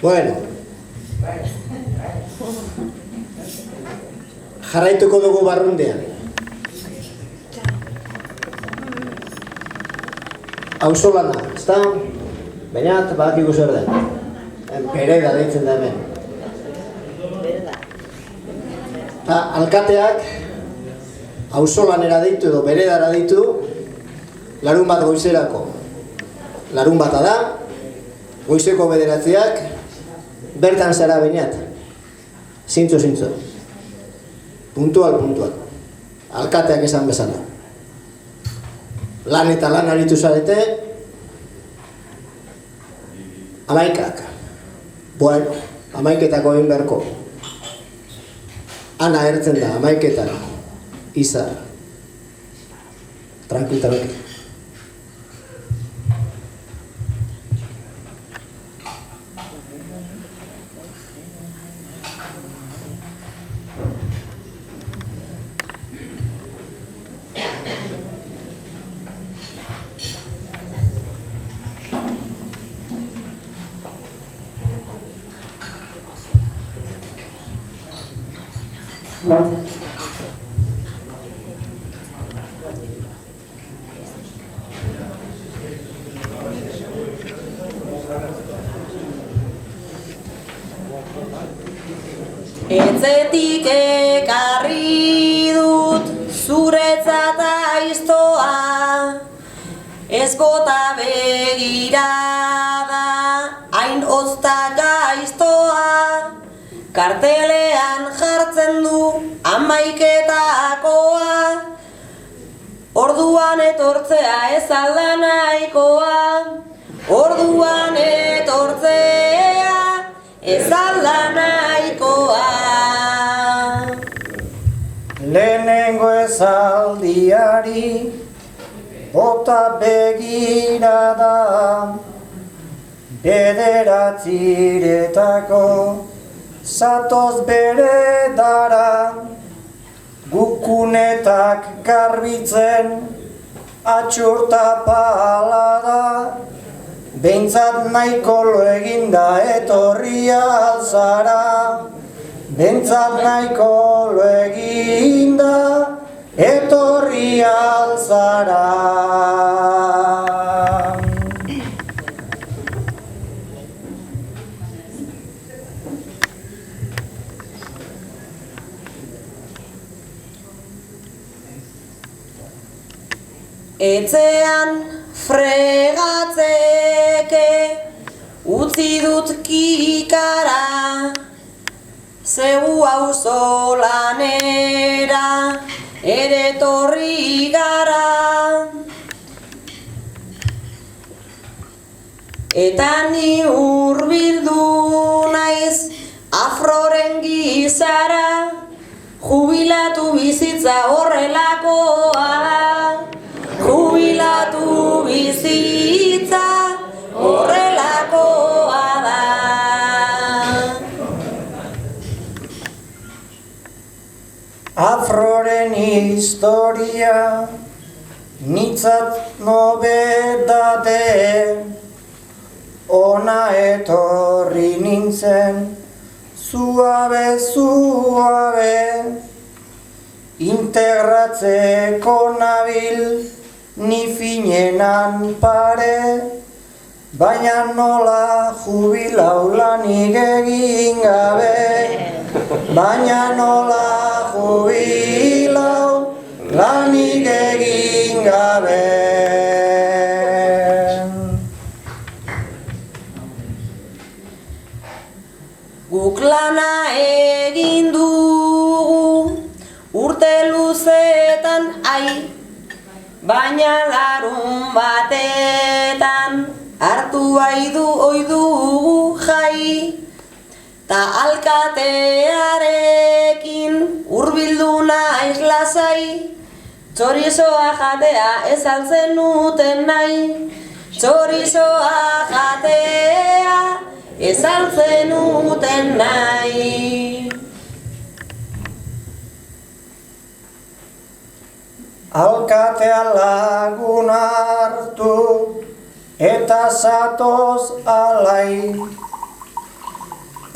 Bueno. Jarraituko dugu barrundean. Auzolana, ezta? Bainat, badakigu zer den. Pereda deitzen da hemen. Eta alkateak auzolanera deitu edo beredara deitu larun bat goizerako. Larun bata da, goizeko 9:00, bertan zara Bainat. Zintzo. Puntual. Alkateak esan bezala. Lan eta lan aritu zarete, 11:00. Bueno, 11:00 egin beharko. Ana ertzen da, 11:00. Izar. Tranquil. Etzetik ekarri dut zuretzat aiztoa, ez bota begirada, hain ozta gaiztoa, kartelean jartzen du 11:00, orduan etortzea ez alda nahikoa, orduan etortzea ez alda nahikoa. Lehenengo esaldiari bota begirada, 9:00 zatoz beredara, gukunetak garbitzen atxurta palada, behintzat nahiko lo eginda etorri alzara, behintzat nahiko lo eginda etorri alzara. Etzean fregatzeke utzi dut kikara, zeu auzolanera ere etorri gara. Eta ni hurbildu naiz afroren gizara, jubilatu bizitza horrelakoa. Jubilatu bizitza horrelakoa da. Afroren historia nitzat nobedade, ona etorri nintzen suabe, integratzeko nabil ni finenan pare, baina nola jubilau lanik egin gabe, baina nola jubilau lanik egin gabe. Guk lana egin dugu urte luzetan baina larun batetan hartu ohi dugu jai, ta alkatearekin hurbildu naiz lasai, txorizoa jatea ez altzen nuten nahi, txorizoa jatea ez altzen nuten nahi. Alkatea lagun hartu eta zatoz alai,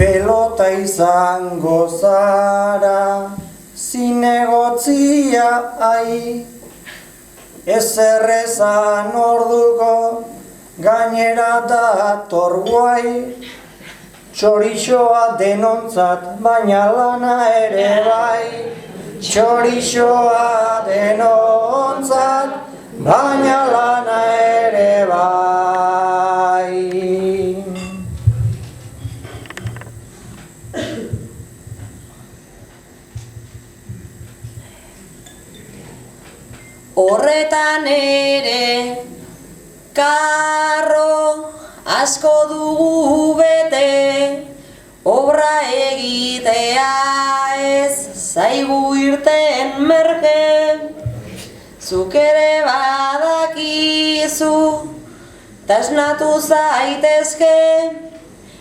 pelota izango zara, zinegotzia ai. Ez errezan orduko, gainera dator guai. Txorixoa denontzat, baina lana ere bai. Txorixoa denontzat, baina lana ere bai. Horretan ere, karro asko dugu bete, obra egitea ez zaigu irten merke. Zuk ere badakizu, tasnatu zaitezke,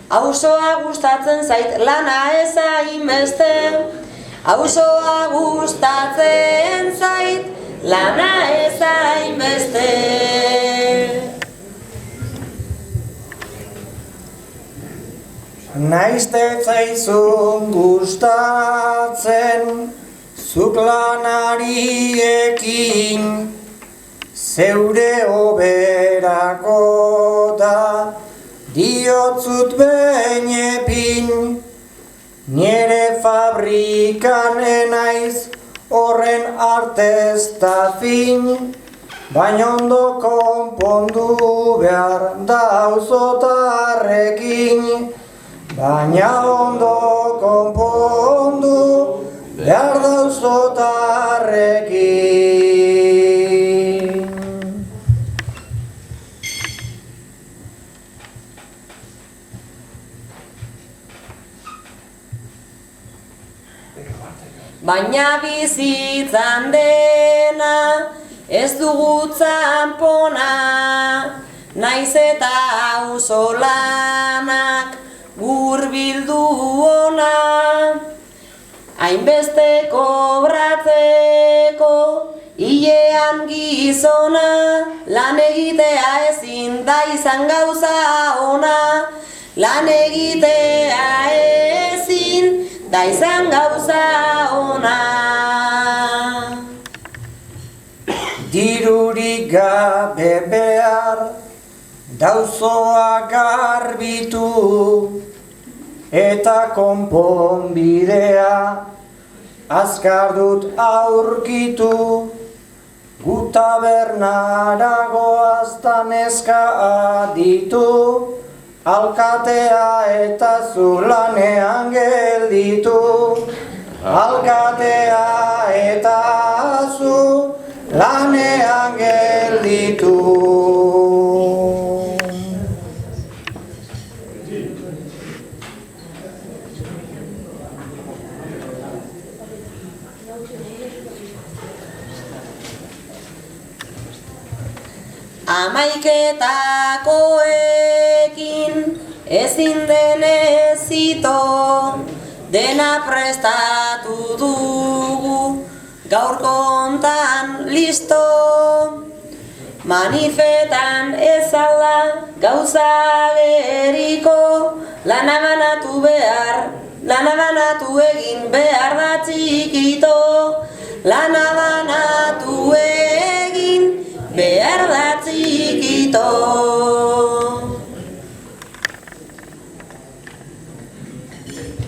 auzoa gustatzen zait lana ez hainbeste. Auzoa gustatzen zait lana ez hainbeste. Naizte zaizun gustatzen, zuk lanari ekin, zeure oberako da, diotzut behin epin. Nire fabrikan enaiz, horren artez da fin, baina ondo konpondu behar da auzotarrekin. Baina ondo konpondu behar da auzotarrekin. Baina bizitzan dena ez dugu txanpona, naiz eta auzo lanak gurbildu ona. Hainbeste kobratzeko hilean gizona, lan egitea ezin da izan gauza ona. Lan egitea ezin da izan gauza ona. Dirurik gabe behar, dauzoa garbitu, eta konponbidea azkar dut aurkitu. Gu tabernara goazta neska aditu, alkatea eta zu lanean gelditu. Alkatea eta zu lanean gelditu. Hamaiketakoekin ezin denez ito, dena prestatu dugu gaur kontan listo. Manifetan ezala gauza geriko, lana banatu behar, lana banatu egin behar da txikito. Lana banatu egin behar da txikito.